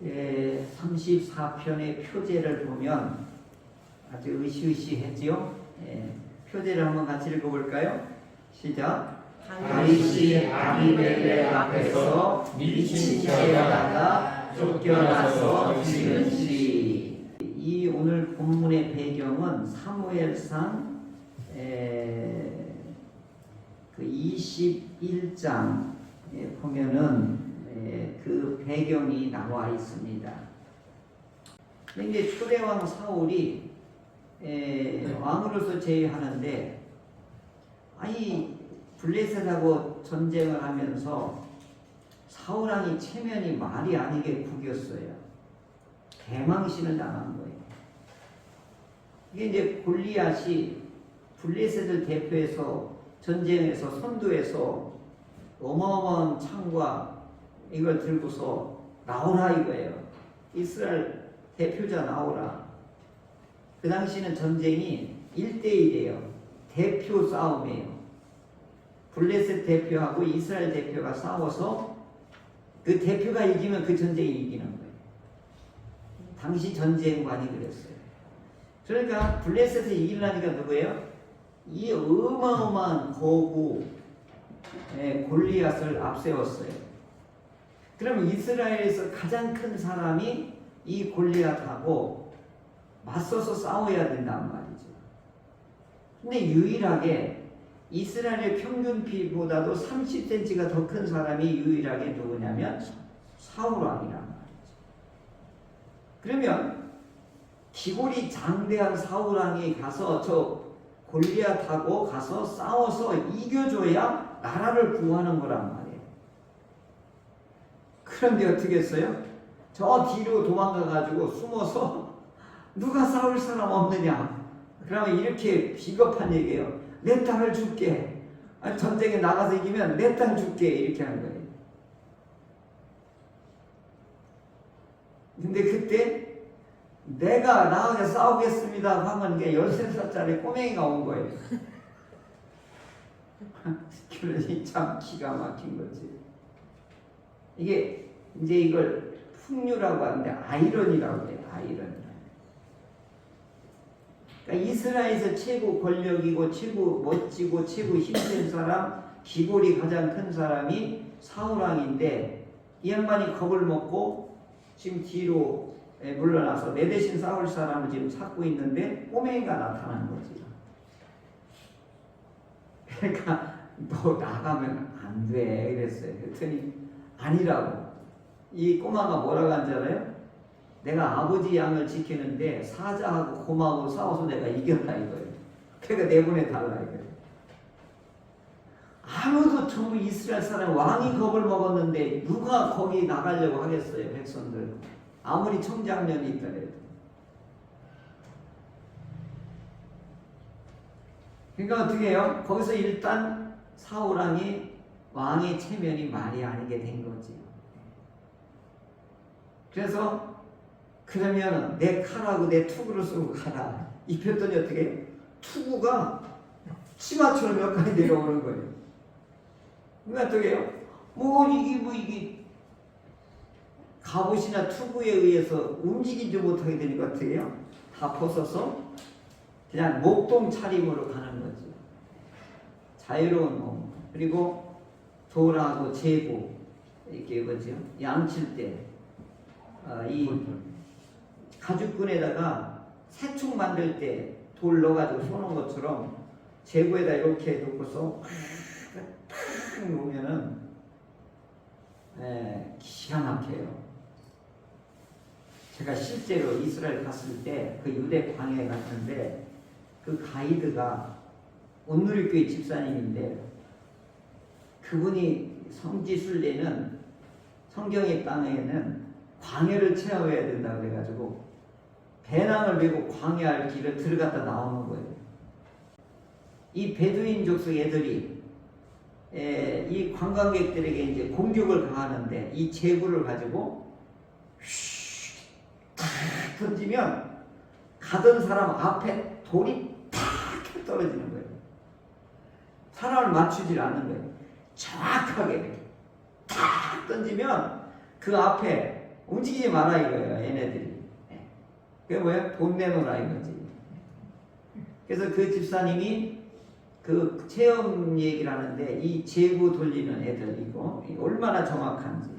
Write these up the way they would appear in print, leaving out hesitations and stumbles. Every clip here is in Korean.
34편의 표제를 보면 아주 으시으시했지요. 표제를 한번 같이 읽어볼까요? 시작. 다윗이 아비멜렉 앞에서 미친 자에다가 쫓겨나서 죽은지. 이 오늘 본문의 배경은 사무엘상 그 21장에 보면은 그 배경이 나와 있습니다. 이제 초대왕 사울이 왕으로서 제위하는데, 아니 블레셋하고 전쟁을 하면서 사울왕이 체면이 말이 아니게 구겼어요. 개망신을 당한 거예요. 이게 이제 골리앗이 블레셋을 대표해서 전쟁에서 선두에서 어마어마한 창과 이걸 들고서 나오라 이거예요. 이스라엘 대표자 나오라. 그 당시는 전쟁이 1대1이에요. 대표 싸움이에요. 블레셋 대표하고 이스라엘 대표가 싸워서 그 대표가 이기면 그 전쟁이 이기는 거예요. 당시 전쟁관이 그랬어요. 그러니까 블레셋을 이기려니까 누구예요? 이 어마어마한 거구 골리앗을 앞세웠어요. 그럼 이스라엘에서 가장 큰 사람이 이 골리앗하고 맞서서 싸워야 된단 말이죠. 근데 유일하게 이스라엘 평균 피보다도 30cm가 더 큰 사람이 유일하게 누구냐면 사울왕이란 말이죠. 그러면 기골이 장대한 사울왕이 가서 저 골리앗하고 가서 싸워서 이겨줘야 나라를 구하는 거란 말이에요. 그런데 어떻게 했어요? 저 뒤로 도망가가지고 숨어서 누가 싸울 사람 없느냐? 그러면 이렇게 비겁한 얘기예요. 내 딸을 줄게. 전쟁에 나가서 이기면 내 딸 줄게. 이렇게 하는 거예요. 근데 그때 내가 나가서 싸우겠습니다 하면 13살짜리 꼬맹이가 온 거예요. 그러니 참 기가 막힌 거지. 이게 이제 이걸 풍류라고 하는데 아이러니라고 해요. 아이러니. 그러니까 이스라엘에서 최고 권력이고 최고 멋지고 최고 힘센 사람, 기골이 가장 큰 사람이 사울왕인데, 이 양반이 겁을 먹고 지금 뒤로 물러나서 내 대신 싸울 사람을 지금 찾고 있는데 꼬맹이가 나타난 거지. 그러니까 너 나가면 안 돼 그랬어요. 그랬더니 아니라고. 이 꼬마가 뭐라고 한지 알아요? 내가 아버지 양을 지키는데 사자하고 곰하고 싸워서 내가 이겼다 이거예요. 그러니까 내보내달라 이거예요. 아무도 전부 이스라엘 사람 왕이 겁을 먹었는데 누가 거기 나가려고 하겠어요. 백성들. 아무리 청장년이 있더라도. 그러니까 어떻게 해요? 거기서 일단 사울왕이 왕의 체면이 말이 아니게 된 거지. 그래서 그러면 내 칼하고 내 투구를 쓰고 가라. 입혔더니 어떻게 해요? 투구가 치마처럼 몇 가지 내려오는 거예요. 그러니까 어떻게 해요? 이게 갑옷이나 투구에 의해서 움직이지 못하게 되니까 어떻게 해요? 다 벗어서 그냥 목동 차림으로 가는 거죠. 자유로운 몸. 그리고 돌하고 제구 이렇게 뭐죠? 양칠 때 이 가죽끈에다가 새총 만들 때 돌 넣어가지고 쏘는 것처럼 제구에다 이렇게 놓고서 탁 놓으면은 기가 막혀요. 제가 실제로 이스라엘 갔을 때 그 유대 광야에 갔는데 그 가이드가 온누리교회 집사님인데 그분이 성지순례는 성경의 땅에는 광야를 체험해야 된다고 그래가지고 배낭을 메고 광야의 길을 들어갔다 나오는 거예요. 이 베두인족 속 애들이 이 관광객들에게 이제 공격을 가하는데 이 제구를 가지고 탁 던지면 가던 사람 앞에 돌이 탁 떨어지는 거예요. 사람을 맞추질 않는 거예요. 정확하게 탁 던지면 그 앞에 움직이지 마라 이거예요, 얘네들이. 그게 뭐야? 돈 내놓으라 이거지. 그래서 그 집사님이 그 체험 얘기를 하는데 이 제구 돌리는 애들이고 얼마나 정확한지.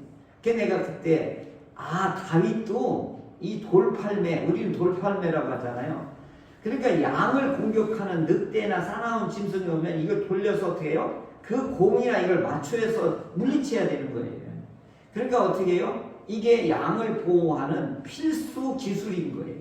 내가 그때 다윗도 이 돌팔매, 우리는 돌팔매라고 하잖아요. 그러니까 양을 공격하는 늑대나 사나운 짐승이 오면 이걸 돌려서 어떻게 해요? 그 공이나 이걸 맞춰서 물리쳐야 되는 거예요. 그러니까 어떻게 해요? 이게 양을 보호하는 필수 기술인 거예요.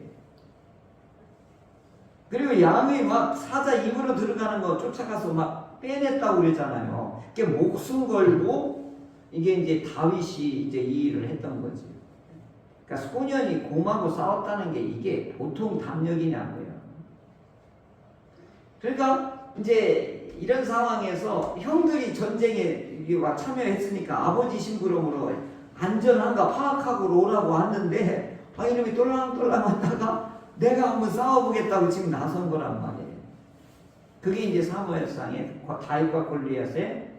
그리고 양이 막 사자 입으로 들어가는 거 쫓아가서 막 빼냈다고 그러잖아요. 그게 목숨 걸고 이게 이제 다윗이 이제 이 일을 했던 거지. 그러니까 소년이 곰하고 싸웠다는 게 이게 보통 담력이냐고요. 그러니까 이제 이런 상황에서 형들이 전쟁에 참여했으니까 아버지 심부름으로 안전한가 파악하고 오라고 왔는데 이놈이 똘랑똘랑 왔다가 내가 한번 싸워보겠다고 지금 나선 거란 말이에요. 그게 이제 사무엘상의 다윗과 골리앗의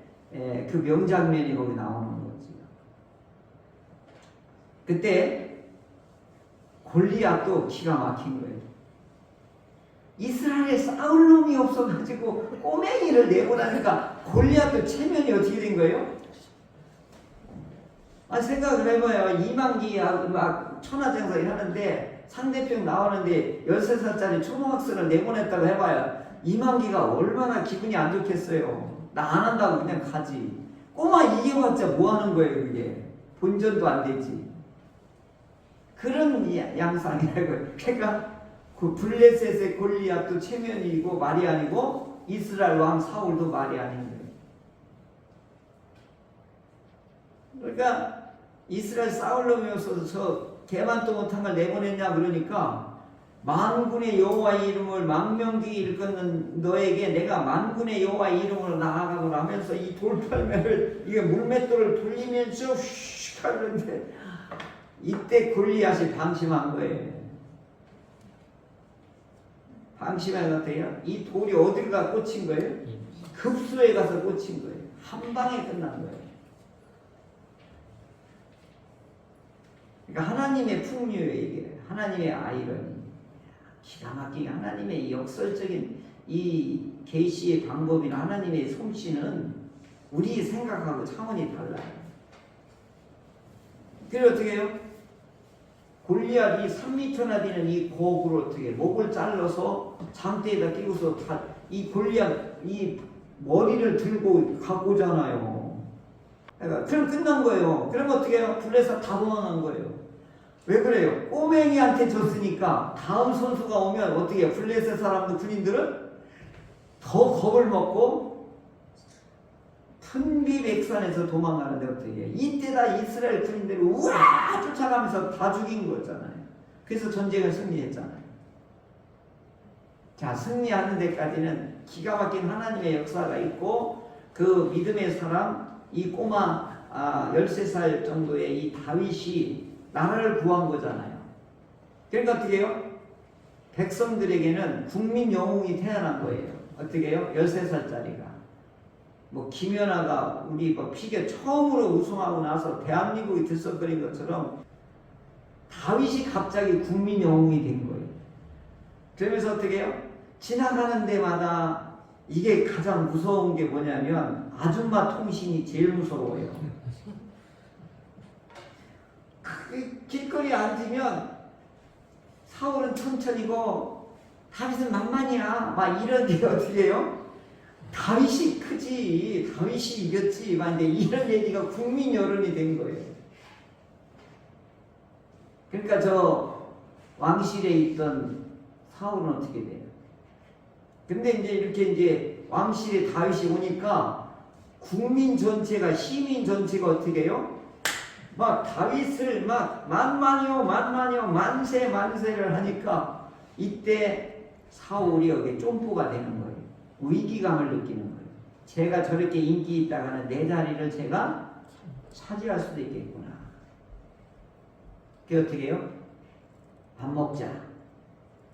그 명장면이 거기 나오는 거지. 그때 골리앗도 기가 막힌 거예요. 이스라엘에 싸울 놈이 없어가지고 꼬맹이를 내보라니까 골리앗도 체면이 어떻게 된 거예요? 생각을 해봐요. 이만기 막 천하장사를 하는데 상대편 나오는데 13살짜리 초등학생을 내보냈다고 해봐요. 이만기가 얼마나 기분이 안 좋겠어요. 나 안 한다고 그냥 가지. 꼬마 이겨봤자 뭐 하는 거예요 그게. 본전도 안 되지. 그런 양상이라고요. 그러니까 그 블레셋의 골리앗도 체면이고 말이 아니고 이스라엘 왕 사울도 말이 아닌 거예요. 그러니까 이스라엘 싸울 놈이 없어서 저 개만도 못한 걸 내보냈냐 그러니까 만군의 여호와의 이름을 망명되게 일컫는 너에게 내가 만군의 여호와의 이름으로 나아가노라 하면서 이 돌팔매를 이게 물맷돌을 돌리면서 휙 하는데 이때 골리앗이 방심한 거예요. 방심해서 어때요? 이 돌이 어디를 가 꽂힌 거예요? 급수에 가서 꽂힌 거예요. 한 방에 끝난 거예요. 그러니까 하나님의 풍류예요 이게. 하나님의 아이러니. 기가 막히게 하나님의 역설적인 이 계시의 방법이나 하나님의 솜씨는 우리 생각하고 차원이 달라요. 그래서 어떻게 해요? 골리앗이 3m나 되는 이 고구를 어떻게 목을 잘라서 장대에다 끼고서 이 골리앗 이 머리를 들고 갖고 오잖아요. 그러니까 그럼 끝난 거예요. 그럼 어떻게 해요? 블레셋 다 도망간 거예요. 왜 그래요? 꼬맹이한테 졌으니까 다음 선수가 오면 어떻게 해요? 블레셋 사람들 군인들은 더 겁을 먹고 분비백산에서 도망가는데 어떻게 해요? 이때다 이스라엘 군인들이 우와 쫓아가면서 다 죽인 거잖아요. 그래서 전쟁을 승리했잖아요. 자, 승리하는 데까지는 기가 막힌 하나님의 역사가 있고 그 믿음의 사람 이 꼬마 13살 정도의 이 다윗이 나라를 구한 거잖아요. 그러니까 어떻게 해요? 백성들에게는 국민 영웅이 태어난 거예요. 어떻게 해요? 13살짜리가. 뭐 김연아가 우리 피겨 처음으로 우승하고 나서 대한민국이 들썩거린 것처럼 다윗이 갑자기 국민 영웅이 된 거예요. 그러면서 어떻게 해요? 지나가는 데마다 이게 가장 무서운 게 뭐냐면 아줌마 통신이 제일 무서워요. 길거리에 앉으면 사울은 천천히고 다윗은 만만이야 막 이런 게 어떻게 해요? 다윗이 크지 다윗이 이겼지 막 이런 얘기가 국민 여론이 된 거예요. 그러니까 저 왕실에 있던 사울은 어떻게 돼요? 근데 이제 이렇게 이제 왕실에 다윗이 오니까 국민 전체가 시민 전체가 어떻게 해요? 막 다윗을 막 만만이요 만세를 하니까 이때 사울이 여기 쫌뽀가 되는 거예요. 위기감을 느끼는 거예요. 제가 저렇게 인기 있다가는 내 자리를 제가 차지할 수도 있겠구나. 그게 어떻게 해요? 밥 먹자.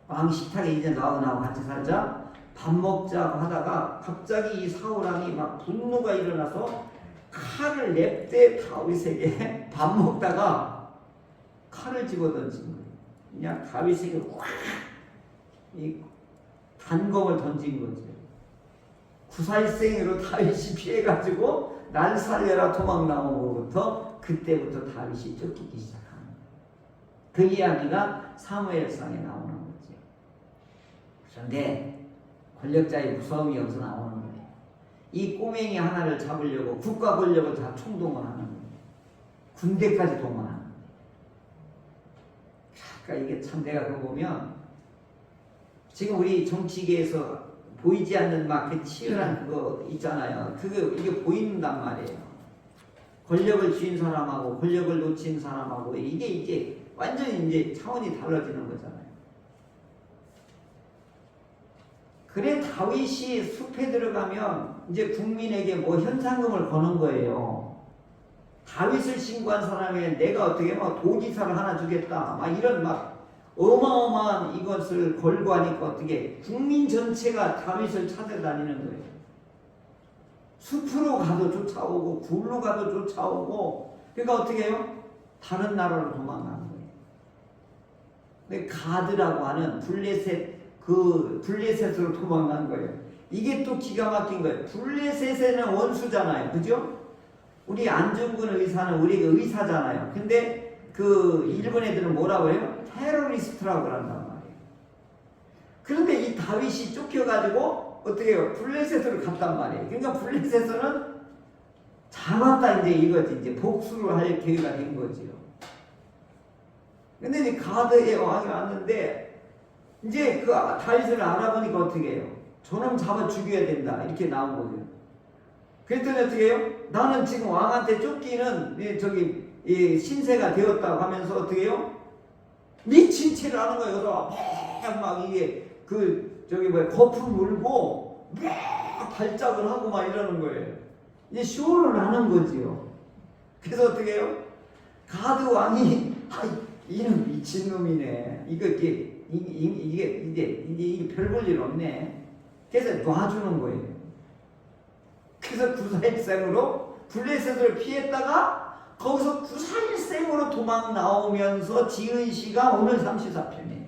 왕 식탁에 이제 나하고 같이 살자. 밥 먹자고 하다가 갑자기 이 사울왕이 막 분노가 일어나서 칼을 냅대 다윗에게 밥 먹다가 칼을 집어 던진 거예요. 그냥 다윗에게 확 이 단검을 던진 거죠. 구살생으로 다윗이 피해가지고 날 살려라 도망 나오고부터 그때부터 다윗이 쫓기기 시작합니다. 그 이야기가 사무엘상에 나오는 거죠. 그런데 권력자의 무서움이 여기서 나오는 거예요. 이 꼬맹이 하나를 잡으려고 국가 권력을 다 총동원하는 거예요. 군대까지 동원하는 거예요. 그러니까 이게 참 내가 그거 보면 지금 우리 정치계에서 보이지 않는 막 그 치열한 그거 있잖아요. 이게 보인단 말이에요. 권력을 쥐인 사람하고 권력을 놓친 사람하고 이게 이제 완전히 이제 차원이 달라지는 거잖아요. 그래 다윗이 숲에 들어가면 이제 국민에게 뭐 현상금을 거는 거예요. 다윗을 신고한 사람에 내가 어떻게 막 도지사를 하나 주겠다. 막 이런 막 어마어마한 이것을 걸고 하니까 어떻게 국민 전체가 다윗을 찾아다니는 거예요. 숲으로 가도 쫓아오고 굴로 가도 쫓아오고 그러니까 어떻게 해요? 다른 나라로 도망가는 거예요. 근데 가드라고 하는 블레셋으로 도망간 거예요. 이게 또 기가 막힌 거예요. 블레셋에는 원수잖아요. 그죠? 우리 안중근 의사는 우리 의사잖아요. 근데 그 일본 애들은 뭐라고 해요? 테러리스트라고 한단 말이에요. 그런데 이 다윗이 쫓겨가지고 어떻게 해요? 블레셋으로 갔단 말이에요. 그러니까 블레셋은 잡았다 이제 이거지. 이제 복수를 할 계기가 된 거지요. 근데 이제 가드의 왕이 왔는데 이제 그 다윗을 알아보니까 어떻게 해요? 저놈 잡아 죽여야 된다. 이렇게 나온 거죠. 그랬더니 어떻게 해요? 나는 지금 왕한테 쫓기는 신세가 되었다고 하면서 어떻게 해요? 미친 채를 하는 거예요. 막 이게 거품 물고 막 발작을 하고 막 이러는 거예요. 이제 쇼를 하는 거지요. 그래서 어떻게 해요? 가드 왕이 이는 미친 놈이네. 이게 별 볼 일 없네. 그래서 놔주는 거예요. 그래서 구사일생으로 블레셋을 피했다가 거기서 구사일생으로 도망 나오면서 지은 시가 오늘 34편이에요.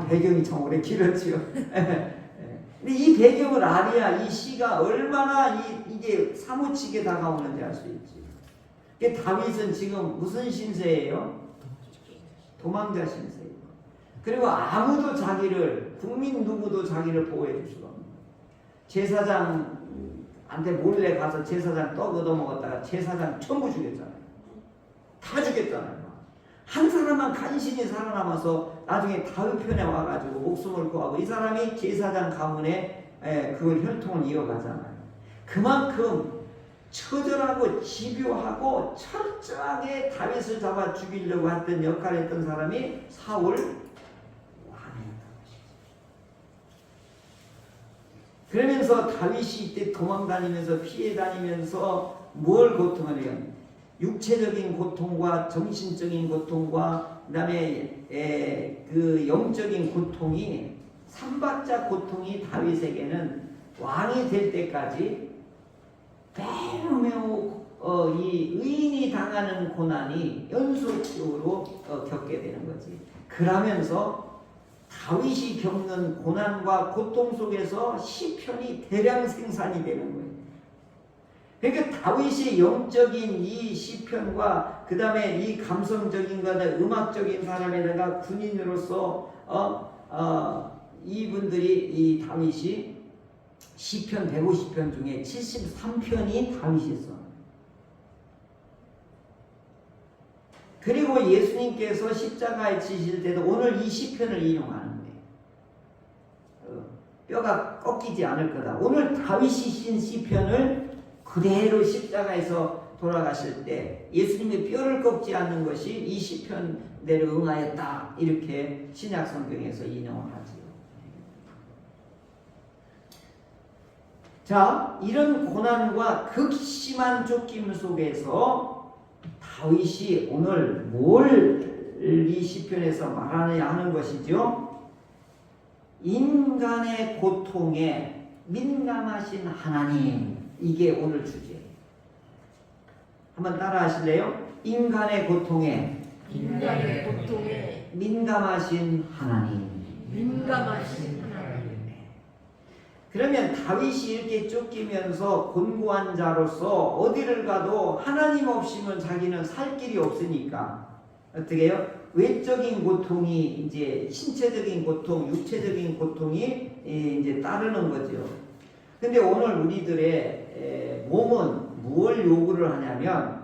배경이 참 오래 길었지요. 근데 이 배경을 알아야 이 시가 얼마나 이게 사무치게 다가오는지 알 수 있지. 다윗은 지금 무슨 신세예요? 도망자 신세예요. 그리고 아무도 국민 누구도 자기를 보호해 줄 수가 없는 거예요. 제사장한테 몰래 가서 제사장 떡 얻어먹었다가 제사장 전부 죽였잖아요. 다 죽였잖아요. 한 사람만 간신히 살아남아서 나중에 다윗 편에 와가지고 목숨을 구하고 이 사람이 제사장 가문에 그걸 혈통을 이어가잖아요. 그만큼 처절하고 집요하고 철저하게 다윗을 잡아 죽이려고 했던 역할을 했던 사람이 사울 왕이었던 것이죠. 그러면서 다윗이 이때 도망다니면서 피해 다니면서 뭘 고통을 해요? 육체적인 고통과 정신적인 고통과 그 다음에 그 영적인 고통이 삼박자 고통이 다윗에게는 왕이 될 때까지 매우 이 의인이 당하는 고난이 연속적으로 겪게 되는 거지. 그러면서 다윗이 겪는 고난과 고통 속에서 시편이 대량 생산이 되는 거예요. 그러니까 다윗이 영적인 이 시편과 그 다음에 이 감성적인 거나 음악적인 사람에다가 군인으로서 이분들이 이 다윗이 시편 150편 중에 73편이 다윗이 써. 그리고 예수님께서 십자가에 지실 때도 오늘 이 시편을 인용하는 거예요. 뼈가 꺾이지 않을 거다. 오늘 다윗이 신 시편을 그대로 십자가에서 돌아가실 때 예수님의 뼈를 꺾지 않는 것이 이 시편대로 응하였다. 이렇게 신약 성경에서 인용을 하지요. 자, 이런 고난과 극심한 쫓김 속에서 다윗이 오늘 뭘 이 시편에서 말하느냐 하는 것이죠. 인간의 고통에 민감하신 하나님, 이게 오늘 주제예요. 한번 따라 하실래요? 인간의 고통에 민감하신 하나님. 그러면 다윗이 이렇게 쫓기면서 곤고한 자로서 어디를 가도 하나님 없이는 자기는 살 길이 없으니까 어떻게 해요? 외적인 고통이 이제 신체적인 고통, 육체적인 고통이 이제 따르는 거죠. 근데 오늘 우리들의 몸은 무엇을 요구를 하냐면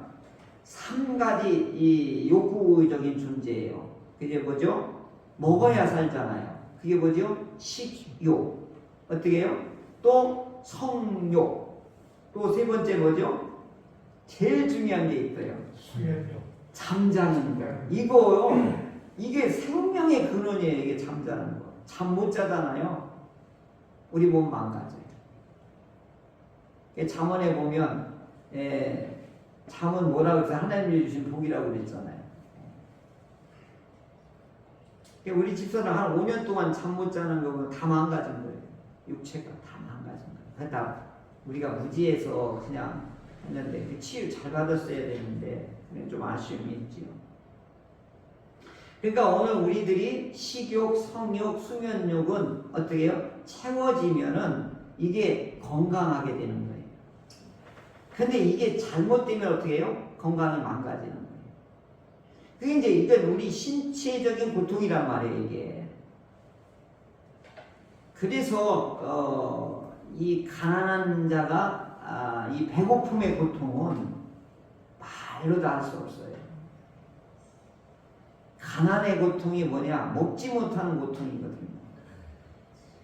3가지 이 욕구적인 존재예요. 그게 뭐죠? 먹어야 살잖아요. 그게 뭐죠? 식욕. 어떻게 해요? 또 성욕. 또 세 번째 뭐죠? 제일 중요한 게 있어요. 잠자는 거. 이거요. 이게 생명의 근원이에요. 이게 잠자는 거. 잠 못 자잖아요. 우리 몸 망가져요. 잠언에 보면 잠은 뭐라고 해서 하나님이 주신 복이라고 그랬잖아요. 우리 집사람 한 5년 동안 잠 못 자는 거면 다 망가진 거예요. 육체가 다 망가진 거예요. 그러다 우리가 무지해서 그냥 했는데 그 치유 잘 받았어야 되는데 좀 아쉬움이 있지요. 그러니까 오늘 우리들이 식욕, 성욕, 수면욕은 어떻게 해요? 채워지면은 이게 건강하게 되는 거예요. 근데 이게 잘못되면 어떻게 해요? 건강이 망가지는 거예요. 그게 이제 이건 우리 신체적인 고통이란 말이에요, 이게. 그래서 이 가난한 자가 이 배고픔의 고통은 말로도 할 수 없어요. 가난의 고통이 뭐냐? 먹지 못하는 고통이거든요.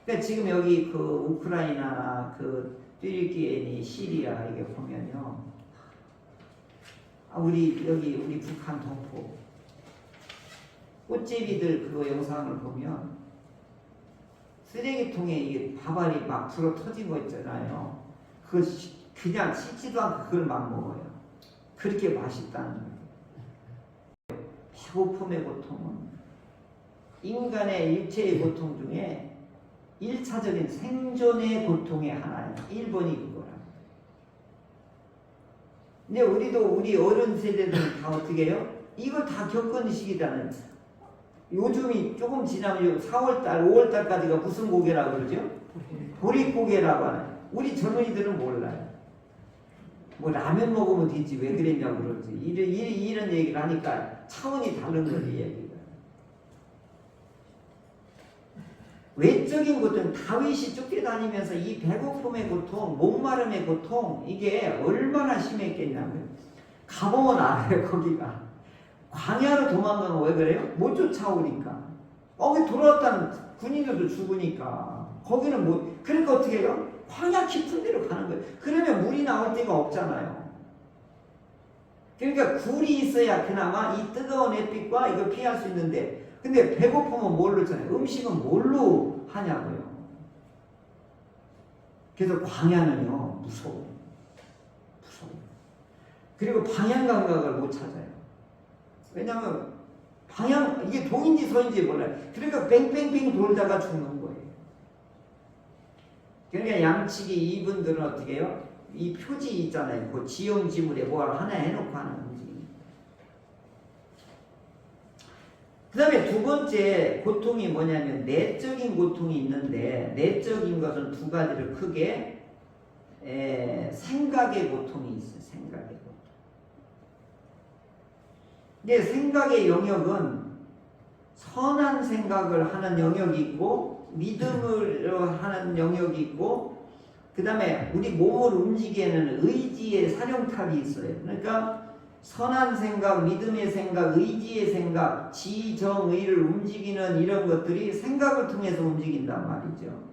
그러니까 지금 여기 그 우크라이나나 그 튀르키예니 시리아 이게 보면요. 우리 북한 동포 꽃제비들 그거 영상을 보면 쓰레기통에 이게 밥알이 막 불어 터진 거 있잖아요. 그거 그냥 씻지도 않고 그걸 막 먹어요. 그렇게 맛있다는 거예요. 배고픔의 고통은 인간의 육체의 고통 중에 1차적인 생존의 고통의 하나예요. 1번이 그거라. 근데 우리 어른 세대들은 다 어떻게 해요? 이걸 다 겪은 시기다는. 요즘이 조금 지나면 4월달, 5월달까지가 무슨 고개라고 그러죠? 보릿고개라고 하나요? 우리 젊은이들은 몰라요. 뭐 라면 먹으면 되지 왜 그랬냐고 그러지. 이런 얘기를 하니까 차원이 다른 거지 얘기가. 외적인 고통, 다윗이 쫓겨다니면서 이 배고픔의 고통, 목마름의 고통 이게 얼마나 심했겠냐면 가보면 알아요. 거기가 광야로 도망간 거 왜 그래요? 못 쫓아오니까. 거기 돌아왔다는 군인들도 죽으니까 거기는 뭐 그러니까 어떻게 해요? 광야 깊은 데로 가는 거예요. 그러면 물이 나올 데가 없잖아요. 그러니까 굴이 있어야 그나마 이 뜨거운 햇빛과 이걸 피할 수 있는데 근데 배고프면 뭘로 하잖아요. 음식은 뭘로 하냐고요. 그래서 광야는요 무서워요. 그리고 방향 감각을 못 찾아요. 왜냐하면 이게 동인지 서인지 몰라요. 그러니까 뺑뺑뺑 돌다가 죽는 거예요. 그러니까 양치기 이분들은 어떻게 해요? 이 표지 있잖아요. 그 지형지물에 뭐 하나 해놓고 하는 움직임. 그 다음에 두 번째 고통이 뭐냐면 내적인 고통이 있는데 내적인 것은 두 가지를 크게 생각의 고통이 있어요. 생각의 고통. 근데 생각의 영역은 선한 생각을 하는 영역이 있고 믿음을 하는 영역이 있고 그 다음에 우리 몸을 움직이는 의지의 사령탑이 있어요. 그러니까 선한 생각, 믿음의 생각, 의지의 생각, 지정의를 움직이는 이런 것들이 생각을 통해서 움직인단 말이죠.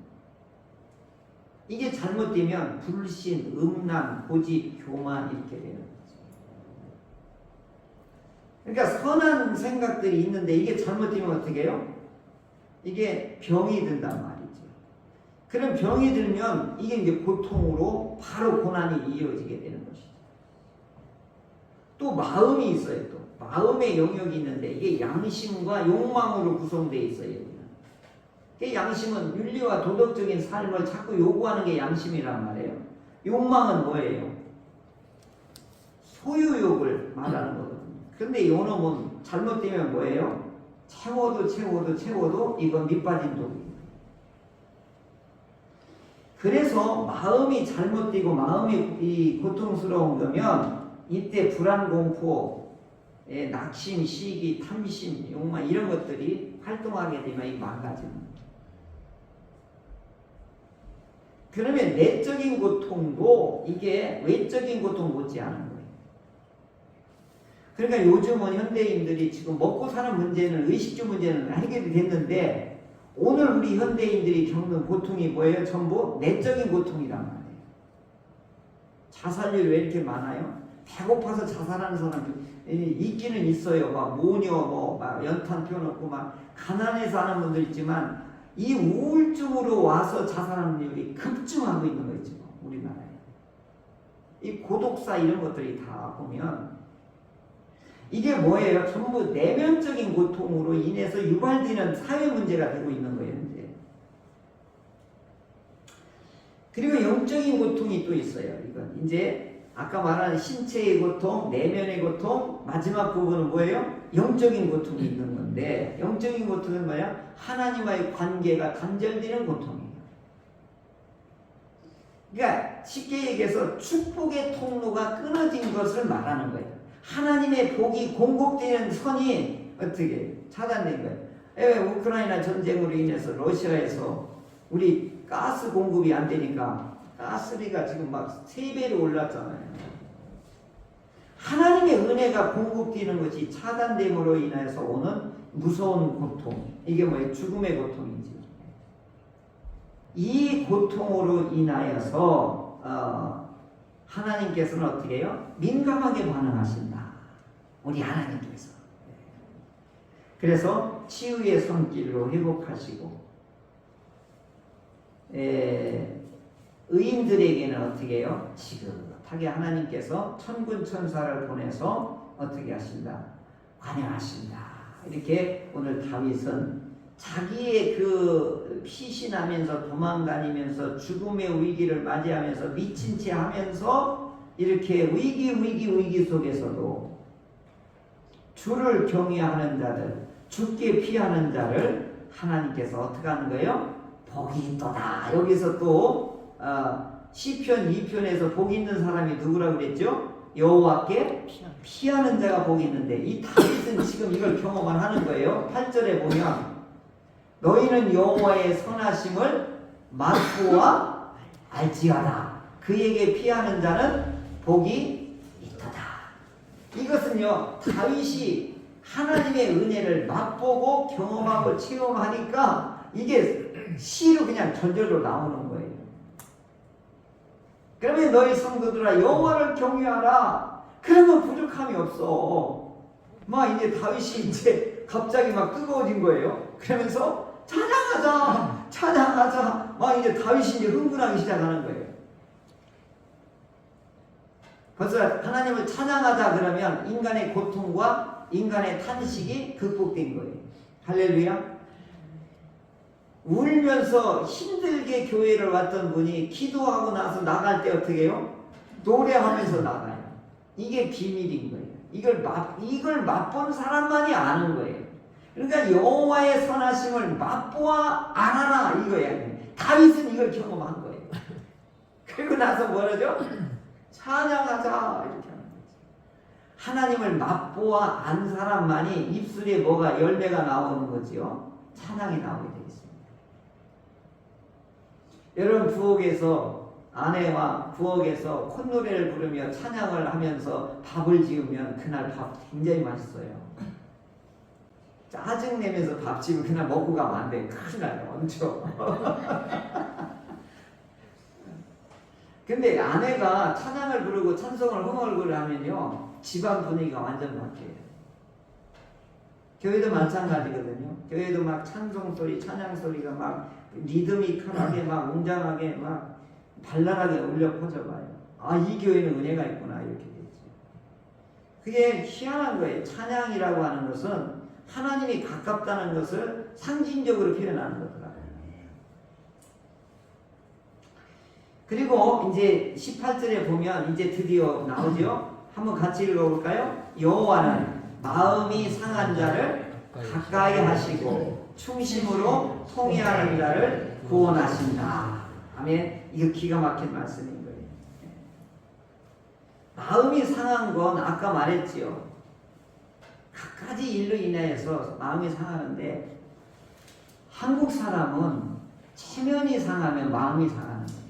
이게 잘못되면 불신, 음란, 고집, 교만 이렇게 되는 거죠. 그러니까 선한 생각들이 있는데 이게 잘못되면 어떻게 해요? 이게 병이 든단 말이죠. 그럼 병이 들면 이게 이제 고통으로 바로 고난이 이어지게 되는 것이죠. 또 마음이 있어요. 또 마음의 영역이 있는데 이게 양심과 욕망으로 구성되어 있어요. 그 양심은 윤리와 도덕적인 삶을 자꾸 요구하는 게 양심이란 말이에요. 욕망은 뭐예요? 소유욕을 말하는 거거든요. 근데 요놈은 잘못되면 뭐예요? 채워도 이건 밑빠진 독이에요. 그래서 마음이 잘못되고 마음이 이 고통스러운 거면 이때 불안, 공포, 낙심, 시기, 탐심, 욕망 이런 것들이 활동하게 되면 이 망가집니다. 그러면 내적인 고통도 이게 외적인 고통 못지않은 거예요. 그러니까 요즘은 현대인들이 지금 먹고 사는 문제는 의식주 문제는 해결이 됐는데 오늘 우리 현대인들이 겪는 고통이 뭐예요? 전부 내적인 고통이란 말이에요. 자살률이 왜 이렇게 많아요? 배고파서 자살하는 사람이 있기는 있어요. 막 모녀, 막 연탄 펴놓고 막 가난해서 하는 분들 있지만 이 우울증으로 와서 자살하는 일이 급증하고 있는 거 있죠. 우리나라에. 이 고독사 이런 것들이 다 보면 이게 뭐예요? 전부 내면적인 고통으로 인해서 유발되는 사회 문제가 되고 있는 거예요. 이제. 그리고 영적인 고통이 또 있어요. 이건 이제 아까 말한 신체의 고통, 내면의 고통, 마지막 부분은 뭐예요? 영적인 고통이 있는 건데 영적인 고통은 뭐야? 하나님과의 관계가 단절되는 고통이에요. 그러니까 쉽게 얘기해서 축복의 통로가 끊어진 것을 말하는 거예요. 하나님의 복이 공급되는 선이 어떻게 차단된 거예요. 우크라이나 전쟁으로 인해서 러시아에서 우리 가스 공급이 안 되니까 가스비가 지금 막 3배로 올랐잖아요. 하나님의 은혜가 공급되는 것이 차단됨으로 인해서 오는 무서운 고통. 이게 뭐예요? 죽음의 고통이지. 이 고통으로 인하여서 하나님께서는 어떻게 해요? 민감하게 반응하신다. 우리 하나님께서. 그래서 치유의 손길로 회복하시고 의인들에게는 어떻게 해요? 지긋하게 하나님께서 천군 천사를 보내서 어떻게 하신다? 관여하신다. 이렇게 오늘 다윗은 자기의 그 피신하면서 도망다니면서 죽음의 위기를 맞이하면서 미친 채 하면서 이렇게 위기 속에서도 주를 경외하는 자들, 죽게 피하는 자를 하나님께서 어떻게 하는 거예요? 복이 있도다. 여기서 또 시편 2편에서 복이 있는 사람이 누구라고 그랬죠? 여호와께 피하는 자가 복이 있는데 이 다윗은 지금 이걸 경험을 하는 거예요. 8절에 보면 너희는 여호와의 선하심을 맛보아 알지어다. 그에게 피하는 자는 복이 있도다. 이것은요 다윗이 하나님의 은혜를 맛보고 경험하고 체험하니까 이게 시로 그냥 저절로 나오는 거예요. 그러면 너희 성도들아 여호와를 경외하라. 그러면 부족함이 없어. 막 이제 다윗이 이제 갑자기 막 뜨거워진 거예요. 그러면서 찬양하자. 막 이제 다윗이 이제 흥분하기 시작하는 거예요. 벌써 하나님을 찬양하자 그러면 인간의 고통과 인간의 탄식이 극복된 거예요. 할렐루야. 울면서 힘들게 교회를 왔던 분이 기도하고 나서 나갈 때 어떻게 해요? 노래하면서 나가요. 이게 비밀인 거예요. 이걸 맛본 사람만이 아는 거예요. 그러니까 여호와의 선하심을 맛보아 알아라 이거야. 다윗은 이걸 경험한 거예요. 그리고 나서 뭐라죠? 찬양하자 이렇게 하는 거지. 하나님을 맛보아 안 사람만이 입술에 뭐가 열매가 나오는 거지요. 찬양이 나오게 되어 있습니다. 여러분 부엌에서 아내와 부엌에서 콧노래를 부르며 찬양을 하면서 밥을 지으면 그날 밥 굉장히 맛있어요. 짜증내면서 밥 지으면 그날 먹고 가면 안 돼. 큰일 나요. 엄청. 근데 아내가 찬양을 부르고 찬송을 흥얼거려 하면요 집안 분위기가 완전 바뀌어요. 교회도 마찬가지거든요. 교회도 막 찬송 소리, 찬양 소리가 막 리드미컬하게 막 웅장하게 막 발랄하게 울려 퍼져봐요. 아, 이 교회는 은혜가 있구나 이렇게 되지. 그게 희한한 거예요. 찬양이라고 하는 것은 하나님이 가깝다는 것을 상징적으로 표현하는 거더라고요. 그리고 이제 18절에 보면 이제 드디어 나오죠. 한번 같이 읽어볼까요? 여호와는 마음이 상한 자를 가까이 하시고 충심으로 통회하는 자를 구원하신다. 아멘. 이거 기가 막힌 말씀인 거예요. 마음이 상한 건 아까 말했지요. 갖가지 일로 인해서 마음이 상하는데 한국 사람은 체면이 상하면 마음이 상하는 거예요.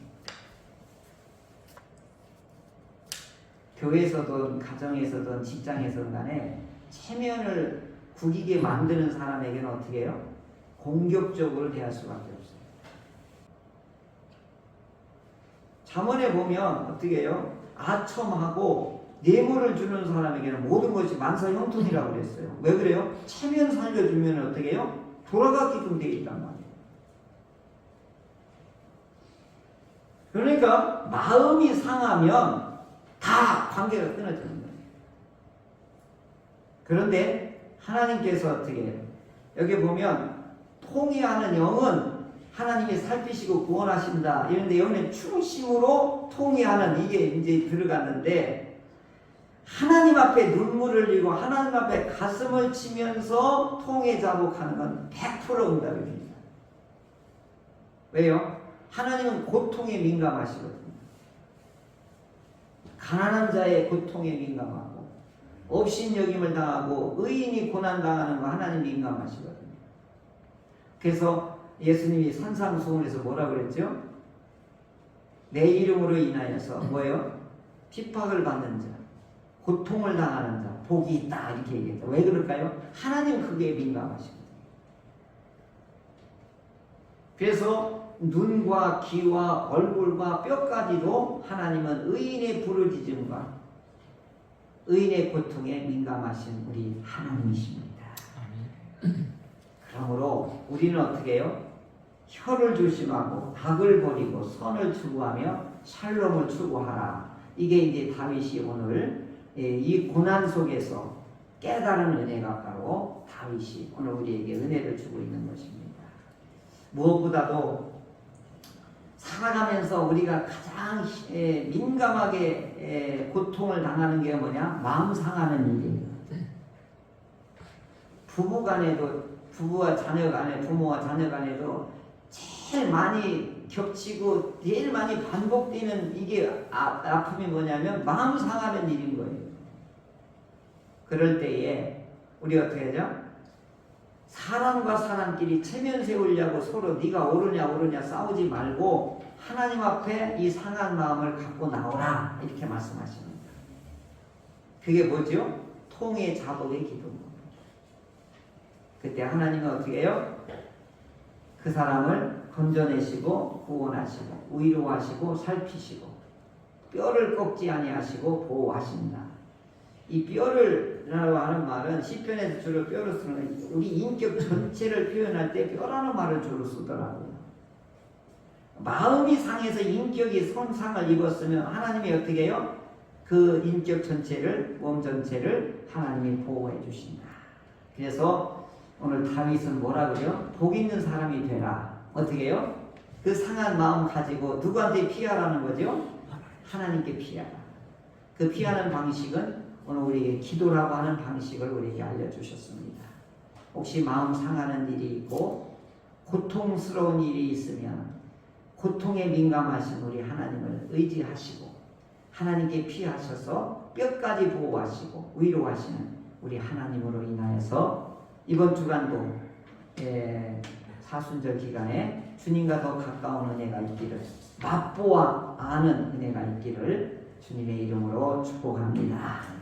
교회에서든 가정에서든 직장에서든 간에 체면을 구기게 만드는 사람에게는 어떻게 해요? 공격적으로 대할 수밖에 없어요. 잠언에 보면 어떻게 해요? 아첨하고 뇌물을 주는 사람에게는 모든 것이 만사형통이라고 그랬어요. 왜 그래요? 체면 살려주면 어떻게 해요? 돌아가게끔 되어 있단 말이에요. 그러니까 마음이 상하면 다 관계가 끊어지는 거예요. 그런데 하나님께서 어떻게 해요? 여기 보면 통회하는 영은 하나님이 살피시고 구원하신다. 이런데 여기는 충심으로 통회하는 이게 이제 들어갔는데 하나님 앞에 눈물을 흘리고 하나님 앞에 가슴을 치면서 통회 자복하는 건 100% 응답입니다. 왜요? 하나님은 고통에 민감하시거든요. 가난한 자의 고통에 민감하고 업신여김을 당하고 의인이 고난당하는 거 하나님 민감하시거든요. 그래서 예수님이 산상수훈에서 뭐라 그랬죠? 내 이름으로 인하여서 뭐예요? 핍박을 받는 자, 고통을 당하는 자, 복이 있다 이렇게 얘기했죠. 왜 그럴까요? 하나님 그게 민감하시거든요. 그래서 눈과 귀와 얼굴과 뼈까지도 하나님은 의인의 부르짖음과 의인의 고통에 민감하신 우리 하나님이십니다. 그러므로 우리는 어떻게 해요? 혀를 조심하고 악을 버리고 선을 추구하며 샬롬을 추구하라. 이게 이제 다윗이 오늘 이 고난 속에서 깨달은 은혜가 바로 다윗이 오늘 우리에게 은혜를 주고 있는 것입니다. 무엇보다도 살아가면서 우리가 가장 민감하게 고통을 당하는 게 뭐냐? 마음 상하는 일이에요. 부부간에도 부부와 자녀간에 부모와 자녀간에도 제일 많이 겹치고 제일 많이 반복되는 이게 아픔이 뭐냐면 마음 상하는 일인 거예요. 그럴 때에 우리 어떻게 하죠? 사람과 사람끼리 체면 세우려고 서로 네가 옳으냐 싸우지 말고 하나님 앞에 이 상한 마음을 갖고 나오라 이렇게 말씀하십니다. 그게 뭐죠? 통회 자복의 기도입니다. 그때 하나님은 어떻게 해요? 그 사람을 건져내시고 구원하시고 위로하시고 살피시고 뼈를 꺾지 아니하시고 보호하신다. 이 뼈를라고 하는 말은 시편에서 주로 뼈를 쓰는 우리 인격 전체를 표현할 때 뼈라는 말을 주로 쓰더라고요. 마음이 상해서 인격이 손상을 입었으면 하나님이 어떻게 해요? 그 인격 전체를 몸 전체를 하나님이 보호해 주신다. 그래서 오늘 다윗은 뭐라 그래요? 복 있는 사람이 되라. 어떻게 해요? 그 상한 마음 가지고 누구한테 피하라는 거죠? 하나님께 피하라. 그 피하는 방식은 오늘 우리에게 기도라고 하는 방식을 우리에게 알려주셨습니다. 혹시 마음 상하는 일이 있고 고통스러운 일이 있으면 고통에 민감하신 우리 하나님을 의지하시고 하나님께 피하셔서 뼈까지 보호하시고 위로하시는 우리 하나님으로 인하여서 이번 주간도 사순절 기간에 주님과 더 가까운 은혜가 있기를 맛보아 아는 은혜가 있기를 주님의 이름으로 축복합니다.